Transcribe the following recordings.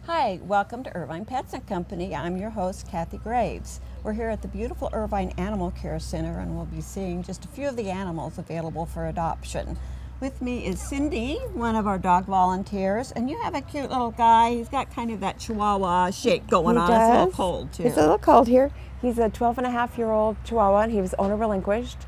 Hi, welcome to Irvine Pets and Company. I'm your host, Kathy Graves. We're here at the beautiful Irvine Animal Care Center, and we'll be seeing just a few of the animals available for adoption. With me is Cindy, one of our dog volunteers, and you have a cute little guy. He's got kind of that Chihuahua shape going on. It's a little cold, too. It's a little cold here. He's a 12-and-a-half-year-old Chihuahua, and he was owner relinquished.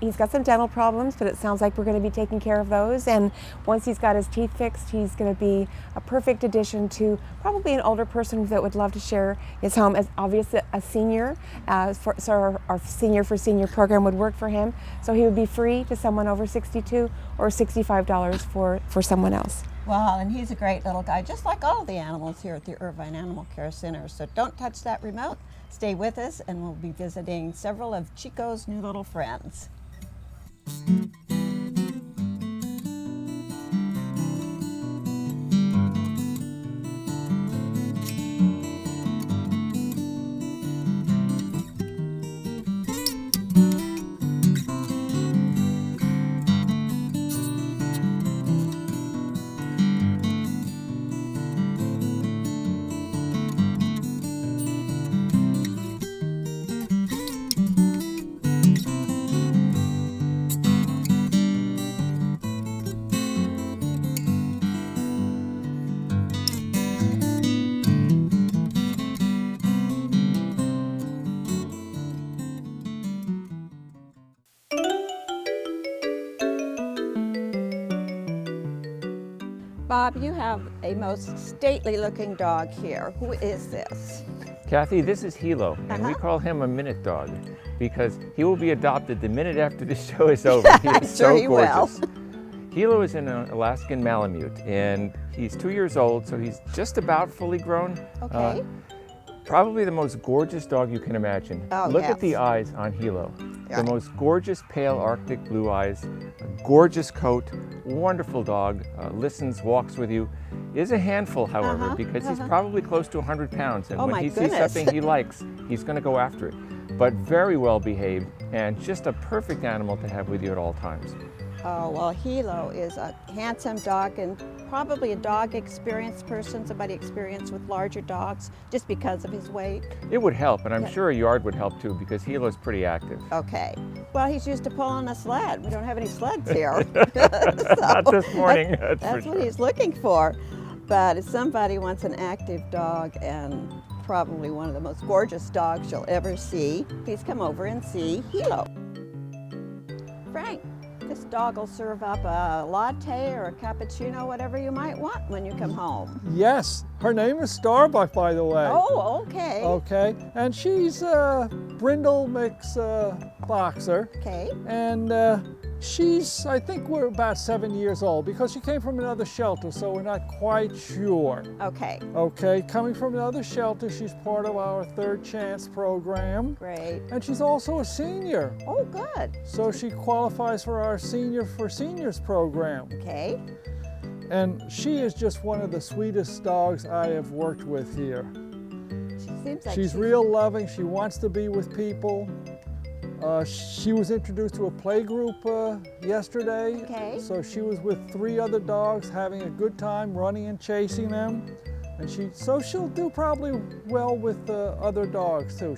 He's got some dental problems, but it sounds like we're going to be taking care of those. And once he's got his teeth fixed, he's going to be a perfect addition to probably an older person that would love to share his home. As obviously a senior, so our Senior for Senior program would work for him. So he would be free to someone over 62 or $65 for someone else. Wow, and he's a great little guy, just like all of the animals here at the Irvine Animal Care Center. So don't touch that remote. Stay with us, and we'll be visiting several of Chico's new little friends. Bob, you have a most stately looking dog here. Who is this? Kathy, this is Hilo, and we call him a minute dog because he will be adopted the minute after the show is over. He is so gorgeous. Hilo is an Alaskan Malamute, and he's 2 years old, so he's just about fully grown. Okay. Probably the most gorgeous dog you can imagine. Oh, Look yes. at the eyes on Hilo. Yeah. The most gorgeous pale Arctic blue eyes, a gorgeous coat, wonderful dog, listens, walks with you. Is a handful, however, because he's probably close to 100 pounds, and Oh, when my he sees goodness. something he likes, he's going to go after it. But very well behaved, and just a perfect animal to have with you at all times. Oh, well, Hilo is a handsome dog and probably a dog experienced person, somebody experienced with larger dogs just because of his weight. It would help, and I'm sure a yard would help too, because Hilo's pretty active. Okay. Well, he's used to pulling a sled. We don't have any sleds here. Not this morning, that's That's for what sure. he's looking for. But if somebody wants an active dog and probably one of the most gorgeous dogs you'll ever see, please come over and see Hilo. Frank, this dog will serve up a latte or a cappuccino, whatever you might want when you come home. Yes, her name is Starbuck, by the way. Oh, okay. Okay, and she's a brindle mix boxer, Okay. and I think we're about 7 years old because she came from another shelter, so we're not quite sure. Okay. Okay, coming from another shelter, she's part of our Third Chance program, Great. and she's also a senior, Oh, good. so she qualifies for our Senior for Seniors program. Okay. And she is just one of the sweetest dogs I have worked with here. She seems like She's real loving. She wants to be with people. She was introduced to a play group yesterday. Okay. So she was with 3 other dogs having a good time running and chasing them. And she'll do probably well with other dogs too.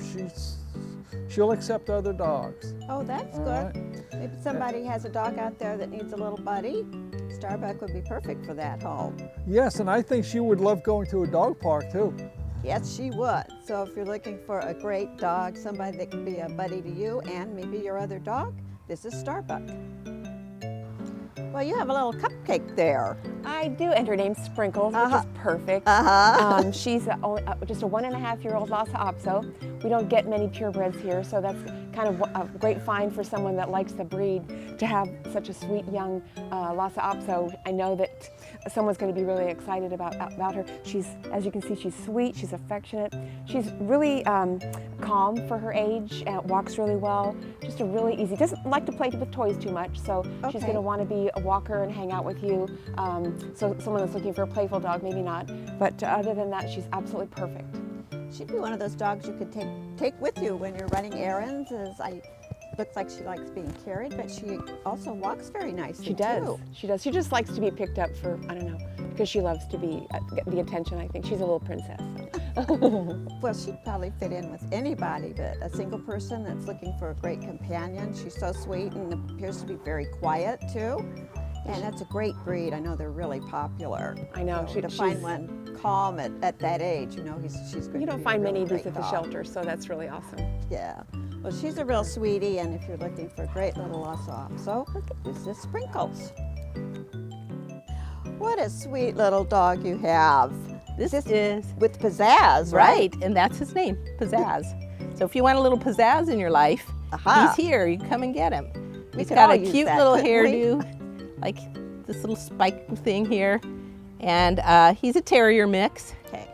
She'll accept other dogs. Oh, that's All good. right. If somebody has a dog out there that needs a little buddy, Starbuck would be perfect for that home. Yes, and I think she would love going to a dog park too. Yes, she would. So if you're looking for a great dog, somebody that can be a buddy to you and maybe your other dog, this is Starbuck. Well, you have a little cupcake there. I do, and her name's Sprinkles, which is perfect. She's just a 1.5-year-old Lhasa Apso. We don't get many purebreds here, so that's kind of a great find for someone that likes the breed to have such a sweet young Lhasa Apso. I know that someone's going to be really excited about her. She's, as you can see, she's sweet, she's affectionate, she's really calm for her age, walks really well, just a really easy, doesn't like to play with toys too much, so she's going to want to be a walker and hang out with you. So someone that's looking for a playful dog, maybe not, but other than that, she's absolutely perfect. She'd be one of those dogs you could take with you when you're running errands. As looks like she likes being carried, but she also walks very nicely She does. too. She does. She just likes to be picked up for, I don't know, because she loves to be get the attention. I think she's a little princess. Well, she'd probably fit in with anybody, but a single person that's looking for a great companion. She's so sweet and appears to be very quiet too. And that's a great breed. I know they're really popular. I know. So to find one calm at that age, you know, she's going You to don't be find a many really of these great at the dog. shelter, so that's really awesome. Yeah. Well, she's a real sweetie, and if you're looking for a great little Lhasa Apso, this is Sprinkles. What a sweet little dog you have. This is With Pizzazz, right? right, and that's his name, Pizzazz. So if you want a little pizzazz in your life, Aha. he's here. You can come and get him. We He's could got all a use cute that, little couldn't we? hairdo, like this little spike thing here, and he's a terrier mix. Okay.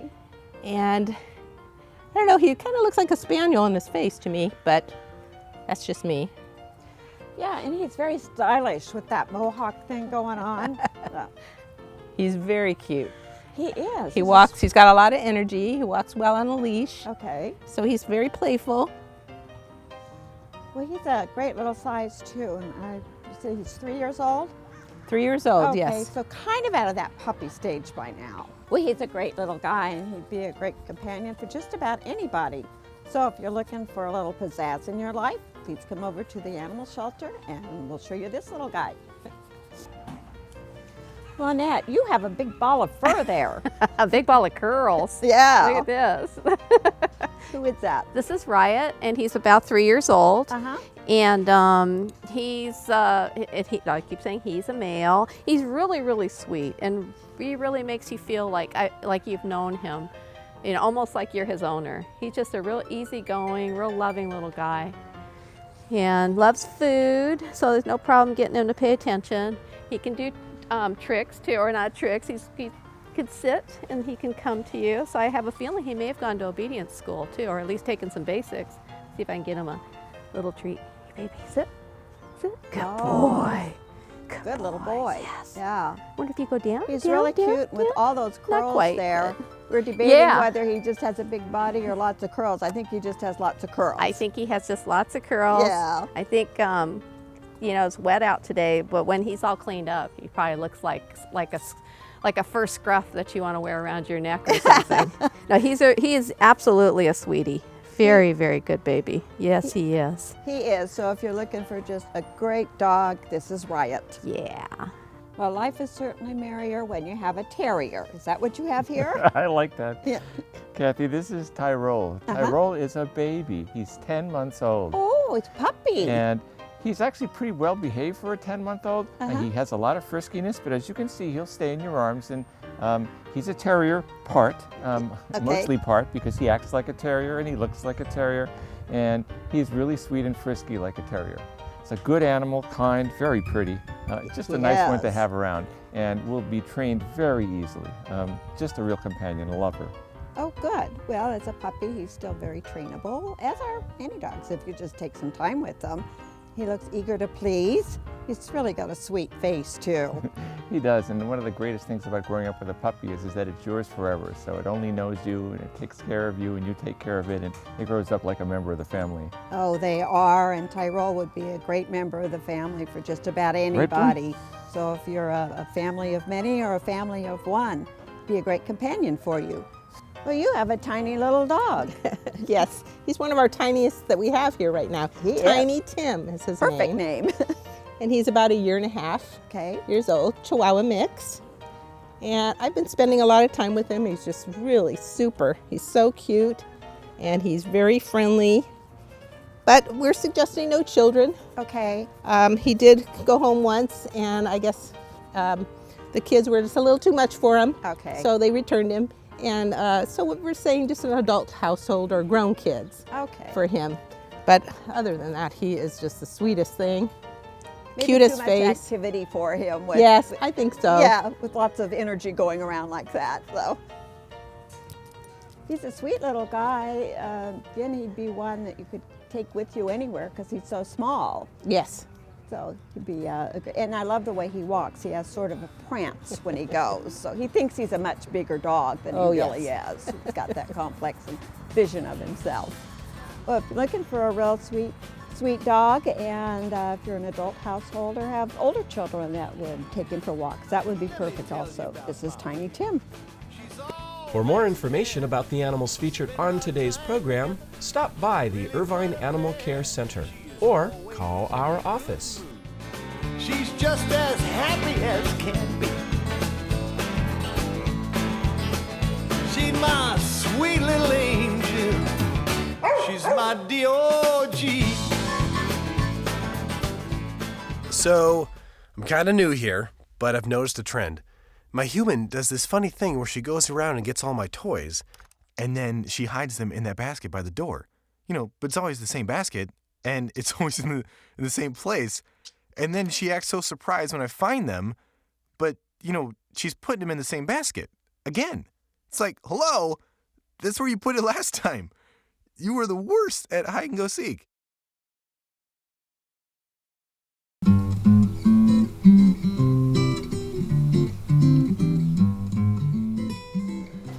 And I don't know, he kind of looks like a spaniel in his face to me, but that's just me. Yeah, and he's very stylish with that mohawk thing going on. He's very cute. He is. He walks. He's got a lot of energy. He walks well on a leash, Okay. so he's very playful. Well, he's a great little size too. And you say he's 3 years old? 3 years old, Okay, yes. so kind of out of that puppy stage by now. Well, he's a great little guy, and he'd be a great companion for just about anybody. So if you're looking for a little pizzazz in your life, please come over to the animal shelter, and we'll show you this little guy. Well, Annette, you have a big ball of fur there. A big ball of curls. Yeah. Look at this. Who is that? This is Riot, and he's about 3 years old. Uh-huh. And he's, I keep saying he's a male. He's really, really sweet, and he really makes you feel like you've known him, you know, almost like you're his owner. He's just a real easygoing, real loving little guy, and loves food, so there's no problem getting him to pay attention. He can do tricks too, or not tricks. He can sit and he can come to you. So I have a feeling he may have gone to obedience school too, or at least taken some basics. See if I can get him a little treat. Hey, baby, sit. Good boy. Good little boy. Yes. Yeah. Wonder if you go down. He's down, really down, cute with down. all those Not curls quite, there. but- We're debating Yeah. whether he just has a big body or lots of curls. I think he just has lots of curls. I think he has just lots of curls. Yeah. I think, you know, it's wet out today, but when he's all cleaned up, he probably looks like a fur scruff that you want to wear around your neck or something. No, he is absolutely a sweetie. Very, very good baby. Yes, he is. He is. So if you're looking for just a great dog, this is Riot. Yeah. Well, life is certainly merrier when you have a terrier. Is that what you have here? I like that. Yeah. Kathy, this is Tyrone. Tyrone is a baby. He's 10 months old. Oh, it's puppy. And he's actually pretty well behaved for a 10-month-old. And he has a lot of friskiness, but as you can see, he'll stay in your arms. And he's a terrier part, mostly part, because he acts like a terrier and he looks like a terrier. And he's really sweet and frisky like a terrier. It's a good animal, kind, very pretty. Just a nice one to Yes. have around, and will be trained very easily. Just a real companion, a lover. Oh, good. Well, as a puppy, he's still very trainable, as are any dogs if you just take some time with them. He looks eager to please. He's really got a sweet face, too. He does, and one of the greatest things about growing up with a puppy is that it's yours forever. So it only knows you, and it takes care of you, and you take care of it, and it grows up like a member of the family. Oh, they are, and Tyrone would be a great member of the family for just about anybody. So if you're a family of many or a family of one, be a great companion for you. Well, you have a tiny little dog. Yes, he's one of our tiniest that we have here right now. He is. Tiny Tim is his Perfect name. name. And he's about 1.5 years Okay. old, Chihuahua mix. And I've been spending a lot of time with him. He's just really super. He's so cute and he's very friendly. But we're suggesting no children. Okay. He did go home once, and I guess the kids were just a little too much for him. Okay. So they returned him. And so we're saying just an adult household or grown kids Okay. for him. But other than that, he is just the sweetest thing. Maybe Cutest too much face. activity for him. With, Yes, I think so. Yeah, with lots of energy going around like that. So he's a sweet little guy. Again, he'd be one that you could take with you anywhere because he's so small. Yes. So he'd be, and I love the way he walks. He has sort of a prance when he goes. So he thinks he's a much bigger dog than Oh, he really yes. is. He's got that complex and vision of himself. Well, if you're looking for a real sweet sweet dog, and if you're an adult household or have older children that would take him for walks, that would be perfect also. This is Tiny Tim. For more information about the animals featured on today's program, stop by the Irvine Animal Care Center or call our office. She's just as happy as can be. She's my sweet little angel. She's my D.O.G. So, I'm kind of new here, but I've noticed a trend. My human does this funny thing where she goes around and gets all my toys, and then she hides them in that basket by the door. But it's always the same basket, and it's always in the same place. And then she acts so surprised when I find them, but, she's putting them in the same basket. Again. It's like, hello, that's where you put it last time. You were the worst at hide and go seek.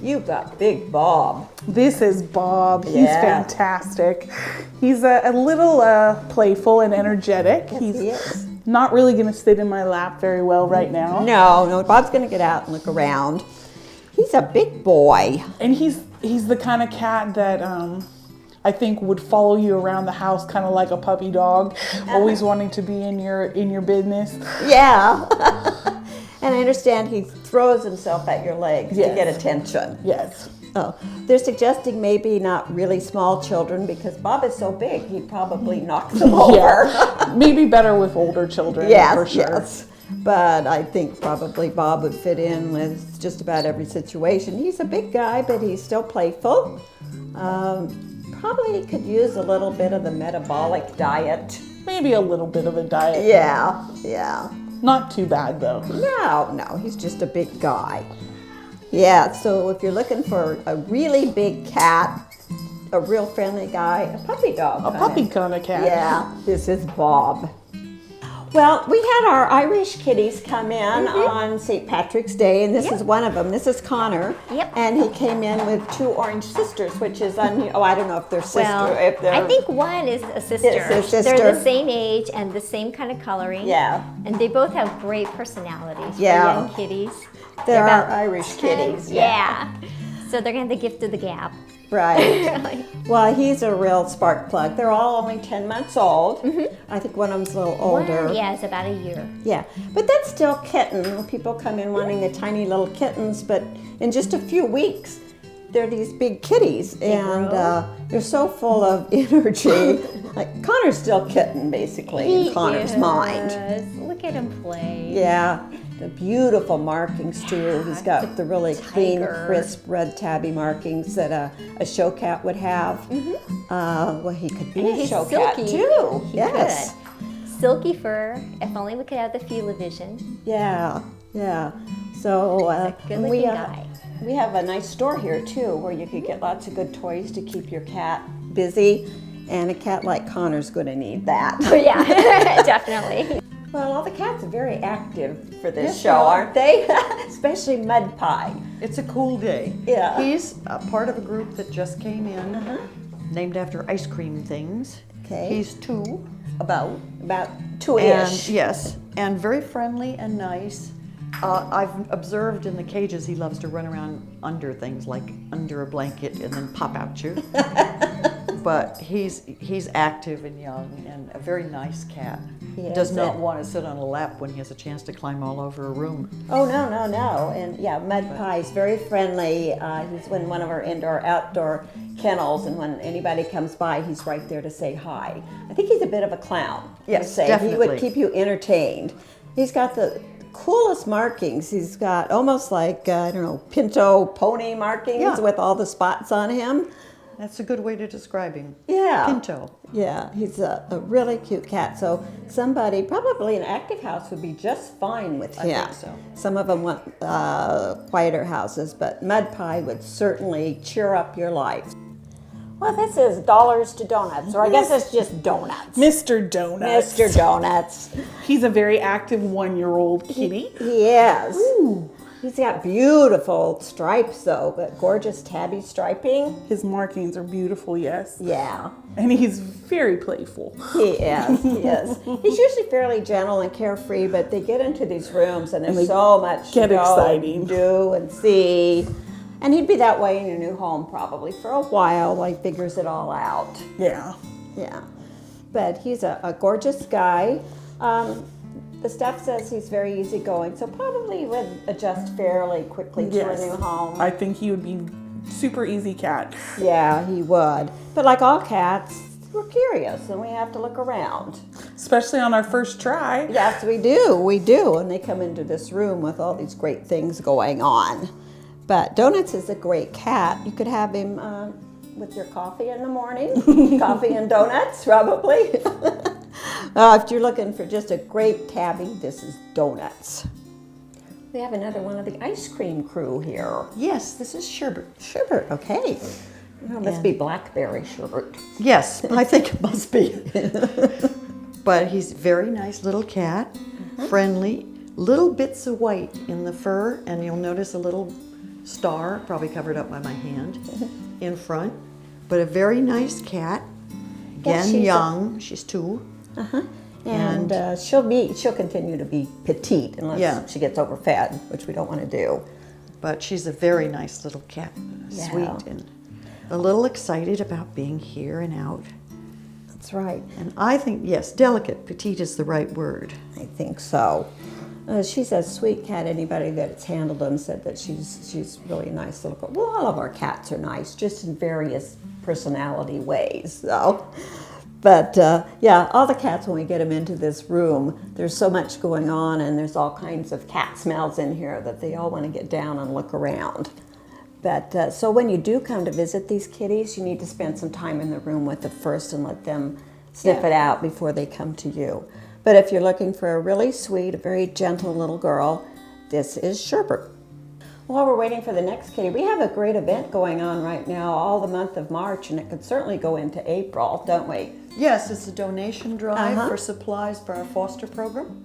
You've got Big Bob. This is Bob. He's Yeah. fantastic. He's a little playful and energetic. Yes, he is. Not really going to sit in my lap very well right now. No, Bob's going to get out and look around. He's a big boy. And he's the kind of cat that I think would follow you around the house kind of like a puppy dog, always wanting to be in your business. Yeah. And I understand he throws himself at your legs to Yes. get attention. Yes. Oh, they're suggesting maybe not really small children because Bob is so big, he'd probably knock them over. Yeah. Maybe better with older children, Yes, for sure. yes. But I think probably Bob would fit in with just about every situation. He's a big guy, but he's still playful. Probably could use a little bit of the metabolic diet. Maybe a little bit of a diet. Yeah. Not too bad, though. No, he's just a big guy. Yeah, so if you're looking for a really big cat, a real friendly guy, a puppy dog. A puppy kind of cat. Yeah, this is Bob. Well, we had our Irish kitties come in on St. Patrick's Day, and this is one of them. This is Connor. Yep. And he came in with 2 orange sisters, which is I don't know if they're sisters. Well, if they're, I think one is a sister. It's a They're sister. the same age and the same kind of coloring. Yeah. And they both have great personalities Yeah. for young kitties. They're our about Irish 10. kitties. Yeah. So they're going to have the gift of the gab. Right. Well, he's a real spark plug. They're all only 10 months old. I think one of them's a little older. One, yeah, it's about a year. Yeah, but that's still kitten. People come in wanting the tiny little kittens, but in just a few weeks, they're these big kitties, and they're so full of energy. Like Connor's still kitten, basically, in Connor's mind. Look at him play. Yeah, the beautiful markings too. He's got the really clean, Tiger. crisp red tabby markings that a show cat would have. Well, he could be And a he's show cat silky. too. He Yes. could. Silky fur. If only we could have the Feel-O-Vision. Yeah. So Good looking guy. we have a nice store here too, where you could get lots of good toys to keep your cat busy, and a cat like Connor's going to need that. Oh yeah, definitely. Well, all the cats are very active for this show, aren't they? Especially Mud Pie. It's a cool day. Yeah. He's a part of a group that just came in, named after ice cream things. Okay. He's 2, about. About And 2-ish. yes, and very friendly and nice. I've observed in the cages he loves to run around under things, like under a blanket and then pop out you. But he's active and young and a very nice cat. He Does is not it. want to sit on a lap when he has a chance to climb all over a room. Oh, no. And yeah, Mud Pie's very friendly. He's in one of our indoor-outdoor kennels, and when anybody comes by, he's right there to say hi. I think he's a bit of a clown. Yes, He definitely. would keep you entertained. He's got the coolest markings. He's got almost like, pinto pony markings Yeah. with all the spots on him. That's a good way to describe him. Yeah. Pinto. Yeah, he's a really cute cat. So somebody, probably an active house, would be just fine with him. I think so. Some of them want quieter houses, but Mud Pie would certainly cheer up your life. Well, this is Dollars to Donuts, or I guess it's just donuts. Mr. Donuts. Mr. Donuts. He's a very active 1-year-old kitty. He is. Ooh. He's got beautiful stripes though, but gorgeous tabby striping. His markings are beautiful, yes. Yeah. And he's very playful. He is, he is. He's usually fairly gentle and carefree, but they get into these rooms and there's so much to go exciting. And do and see. And he'd be that way in your new home probably for a while while he figures it all out. Yeah. Yeah. But he's a gorgeous guy. The staff says he's very easygoing, so probably would adjust fairly quickly to a new home. I think he would be super easy cat. Yeah, he would. But like all cats, we're curious and we have to look around. Especially on our first try. Yes, we do. And they come into this room with all these great things going on. But Donuts is a great cat. You could have him with your coffee in the morning. Coffee and donuts, probably. If you're looking for just a great tabby, this is Donuts. We have another one of the ice cream crew here. Yes, this is Sherbet. Sherbet, okay. It must be blackberry sherbet. Yes, I think it must be. But he's a very nice little cat, friendly, little bits of white in the fur, and you'll notice a little star, probably covered up by my hand, in front. But a very nice cat. Again, young. She's 2. And she'll continue to be petite unless she gets overfed, which we don't want to do. But she's a very nice little cat, sweet and a little excited about being here and out. That's right. And I think, yes, delicate, petite is the right word. I think so. She's a sweet cat. Anybody that's handled them said that she's really a nice little girl. Well, all of our cats are nice, just in various personality ways, though. But yeah, all the cats, when we get them into this room, there's so much going on and there's all kinds of cat smells in here that they all want to get down and look around. But so when you do come to visit these kitties, you need to spend some time in the room with them first and let them sniff it out before they come to you. But if you're looking for a really sweet, a very gentle little girl, this is Sherbet. While we're waiting for the next kitty, we have a great event going on right now all the month of March, and it could certainly go into April, don't we? Yes, it's a donation drive for supplies for our foster program.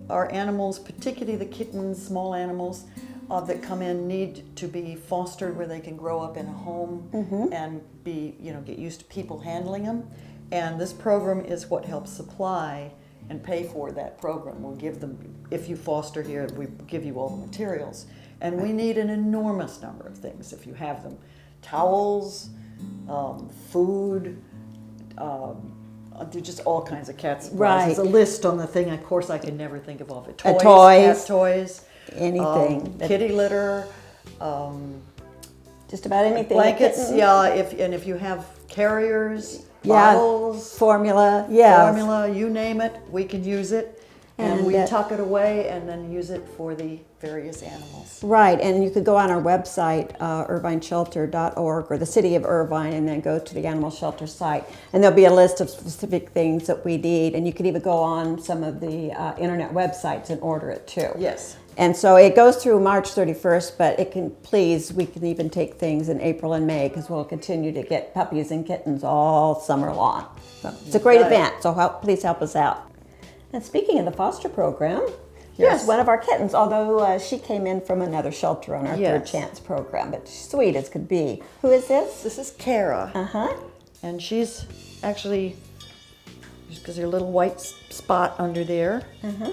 Our animals, particularly the kittens, small animals that come in, need to be fostered where they can grow up in a home and be, get used to people handling them. And this program is what helps supply and pay for that program. We'll give them, if you foster here, we give you all the materials. And we need an enormous number of things if you have them. Towels, food, just all kinds of cat supplies. Right. There's a list on the thing. Of course, I can never think of all of it. Toys, cat toys. Anything. Kitty litter. Just about anything. Blankets, if you have carriers, bottles. Formula, Formula, you name it, we can use it. And we tuck it away and then use it for the various animals. Right, and you could go on our website, irvineshelter.org, or the city of Irvine, and then go to the animal shelter site. And there'll be a list of specific things that we need, and you could even go on some of the internet websites and order it too. Yes. And so it goes through March 31st, but we can even take things in April and May, because we'll continue to get puppies and kittens all summer long. So it's a great event, so please help us out. And speaking of the foster program, here's one of our kittens, although she came in from another shelter on our Third Chance program, but she's sweet as could be. Who is this? This is Cara. And she's actually, because there's a little white spot under there,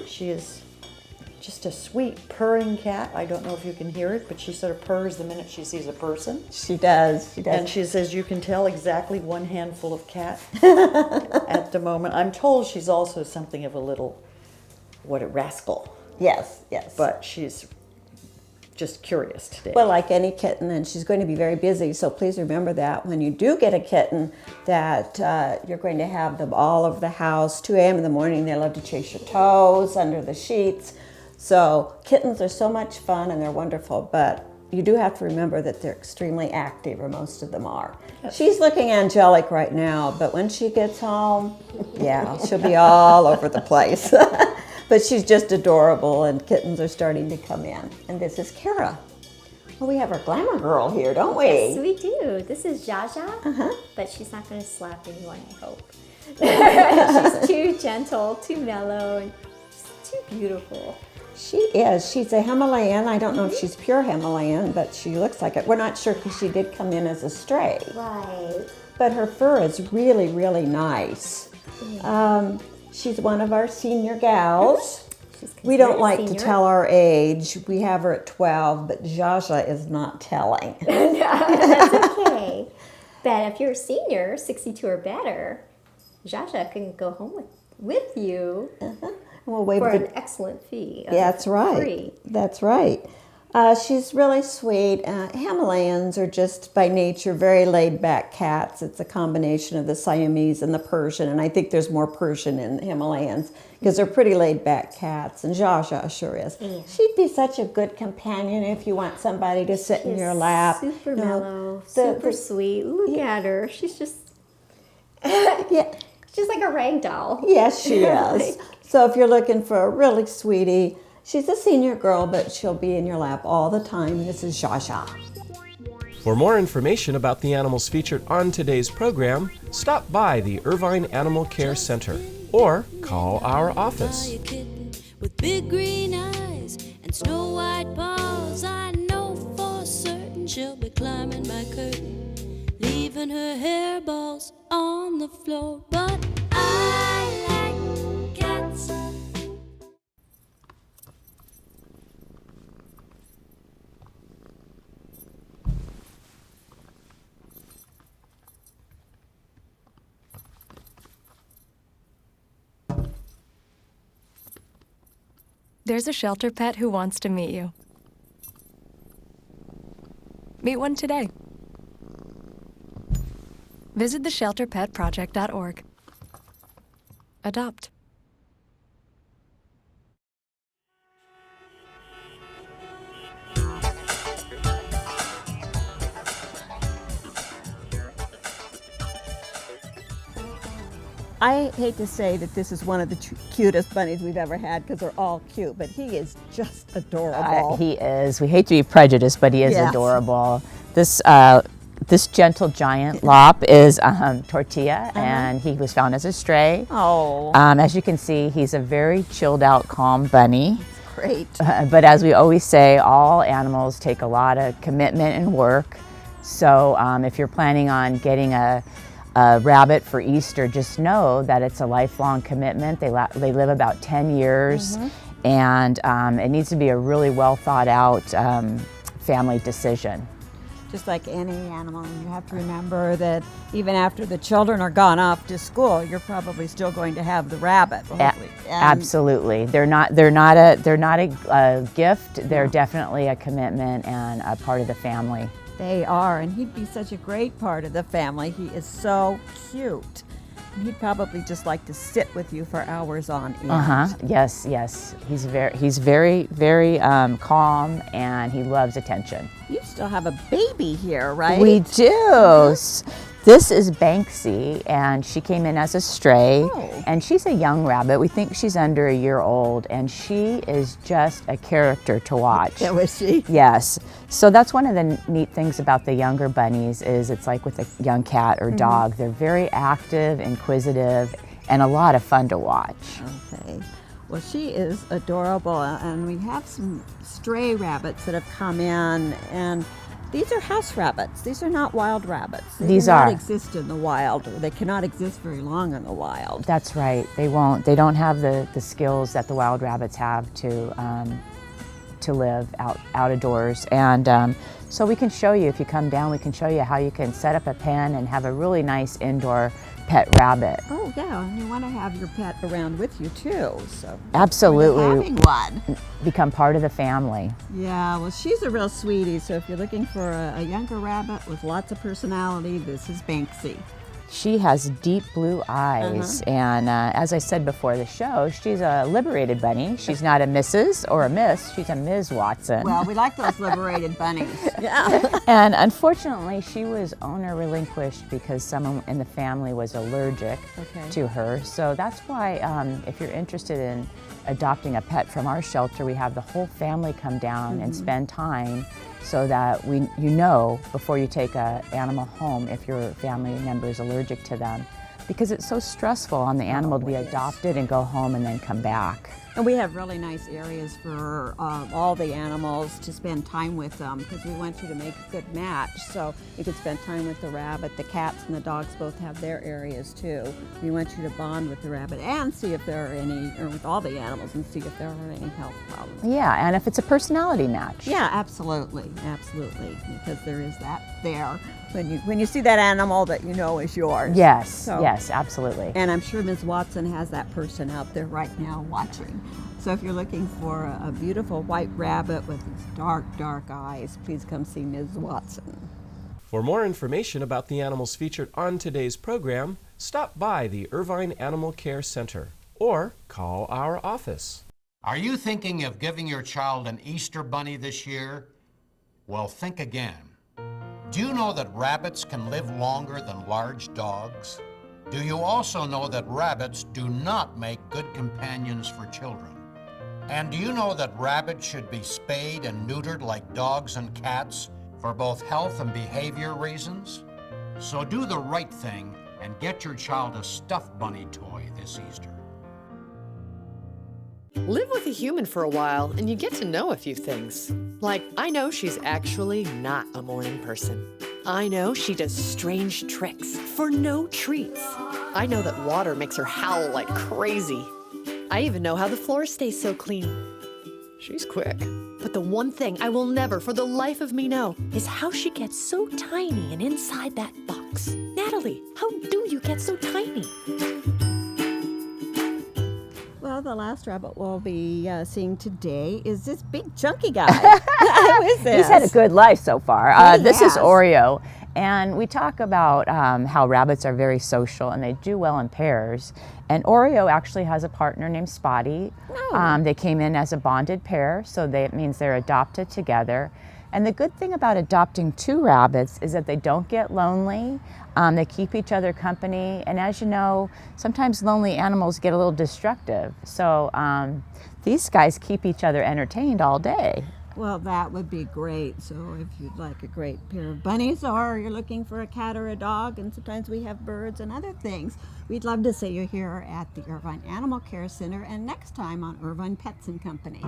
she is just a sweet purring cat. I don't know if you can hear it, but she sort of purrs the minute she sees a person. She does. And she says you can tell exactly one handful of cat at the moment. I'm told she's also something of a little, rascal. Yes. But she's just curious today. Well, like any kitten, and she's going to be very busy, so please remember that when you do get a kitten, that you're going to have them all over the house. 2 a.m. in the morning, they love to chase your toes, under the sheets. So kittens are so much fun and they're wonderful, but you do have to remember that they're extremely active, or most of them are. Yes. She's looking angelic right now, but when she gets home, she'll be all over the place. But she's just adorable, and kittens are starting to come in. And this is Cara. Well, we have our glamour girl here, don't we? Yes, we do. This is Zaja, but she's not going to slap anyone, I hope. She's too gentle, too mellow, and just too beautiful. She is. She's a Himalayan. I don't know if she's pure Himalayan, but she looks like it. We're not sure because she did come in as a stray. Right. But her fur is really, really nice. She's one of our senior gals. We don't like to tell our age. We have her at 12, but Zaja is not telling. No, that's okay. But if you're a senior, 62 or better, Zaja can go home with you for an excellent fee. That's right. Free. That's right. She's really sweet. Himalayans are just by nature very laid-back cats. It's a combination of the Siamese and the Persian, and I think there's more Persian in Himalayans because they're pretty laid-back cats, and Zaja sure is. Yeah. She'd be such a good companion if you want somebody to sit in your lap. Super mellow, super sweet. Look at her. She's just, she's like a rag doll. Yes, she is. So if you're looking for a really sweetie, she's a senior girl, but she'll be in your lap all the time. This is Zaja. For more information about the animals featured on today's program, stop by the Irvine Animal Care Center or call our office. With big green eyes and snow white paws, I know for certain she'll be climbing my curtain, leaving her hairballs on the floor. But I like cats. There's a shelter pet who wants to meet you. Meet one today. Visit theshelterpetproject.org. Adopt. I hate to say that this is one of the cutest bunnies we've ever had because they're all cute, but he is just adorable. He is. We hate to be prejudiced, but he is adorable. This gentle giant lop is Tortilla, and he was found as a stray. Oh. As you can see, he's a very chilled out, calm bunny. Great. But as we always say, all animals take a lot of commitment and work. So if you're planning on getting a rabbit for Easter, just know that it's a lifelong commitment. They live about 10 years, and it needs to be a really well thought out family decision. Just like any animal, you have to remember that even after the children are gone off to school, you're probably still going to have the rabbit. Absolutely, they're not a gift. They're definitely a commitment and a part of the family. They are, and he'd be such a great part of the family. He is so cute. And he'd probably just like to sit with you for hours on end. Yes, yes. He's very, very calm, and he loves attention. You still have a baby here, right? We do. This is Banksy, and she came in as a stray, and she's a young rabbit. We think she's under a year old, and she is just a character to watch. Yeah, was she? Yes. So that's one of the neat things about the younger bunnies is it's like with a young cat or dog. They're very active, inquisitive, and a lot of fun to watch. Okay. Well, she is adorable, and we have some stray rabbits that have come in, and these are house rabbits. These are not wild rabbits. They do not exist in the wild, or they cannot exist very long in the wild. That's right. They won't. They don't have the skills that the wild rabbits have to live out of doors. And so we can show you, if you come down, we can show you how you can set up a pen and have a really nice indoor pet rabbit. Oh yeah, and you want to have your pet around with you too. So absolutely, having one. Become part of the family. Yeah, well, she's a real sweetie. So if you're looking for a younger rabbit with lots of personality, this is Banksy. She has deep blue eyes, and as I said before the show, she's a liberated bunny. She's not a Mrs. or a Miss, she's a Ms. Watson. Well, we like those liberated bunnies. Yeah. And unfortunately, she was owner relinquished because someone in the family was allergic to her. So that's why if you're interested in adopting a pet from our shelter, we have the whole family come down and spend time so that you know before you take an animal home if your family member is allergic to them, because it's so stressful on the animal to be adopted and go home and then come back. And we have really nice areas for all the animals to spend time with them, because we want you to make a good match. So you can spend time with the rabbit. The cats and the dogs both have their areas too. We want you to bond with the rabbit and see if there are any, or with all the animals, and see if there are any health problems. Yeah, and if it's a personality match. Yeah, absolutely, absolutely, because there is that there. When you see that animal that you know is yours. Yes, yes, absolutely. And I'm sure Ms. Watson has that person out there right now watching. So if you're looking for a beautiful white rabbit with these dark, dark eyes, please come see Ms. Watson. For more information about the animals featured on today's program, stop by the Irvine Animal Care Center or call our office. Are you thinking of giving your child an Easter bunny this year? Well, think again. Do you know that rabbits can live longer than large dogs? Do you also know that rabbits do not make good companions for children? And do you know that rabbits should be spayed and neutered like dogs and cats for both health and behavior reasons? So do the right thing and get your child a stuffed bunny toy this Easter. Live with a human for a while and you get to know a few things. Like, I know she's actually not a morning person. I know she does strange tricks for no treats. I know that water makes her howl like crazy. I even know how the floor stays so clean. She's quick. But the one thing I will never for the life of me know is how she gets so tiny and inside that box. Natalie, how do you get so tiny? Well, the last rabbit we'll be seeing today is this big chunky guy. Who is this? He's had a good life so far. This is has. Oreo. And we talk about how rabbits are very social and they do well in pairs. And Oreo actually has a partner named Spotty. They came in as a bonded pair, so it means they're adopted together. And the good thing about adopting two rabbits is that they don't get lonely. They keep each other company. And as you know, sometimes lonely animals get a little destructive. So these guys keep each other entertained all day. Well, that would be great. So if you'd like a great pair of bunnies, or you're looking for a cat or a dog, and sometimes we have birds and other things, we'd love to see you here at the Irvine Animal Care Center and next time on Irvine Pets and Company.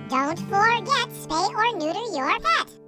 Don't forget, spay or neuter your pet.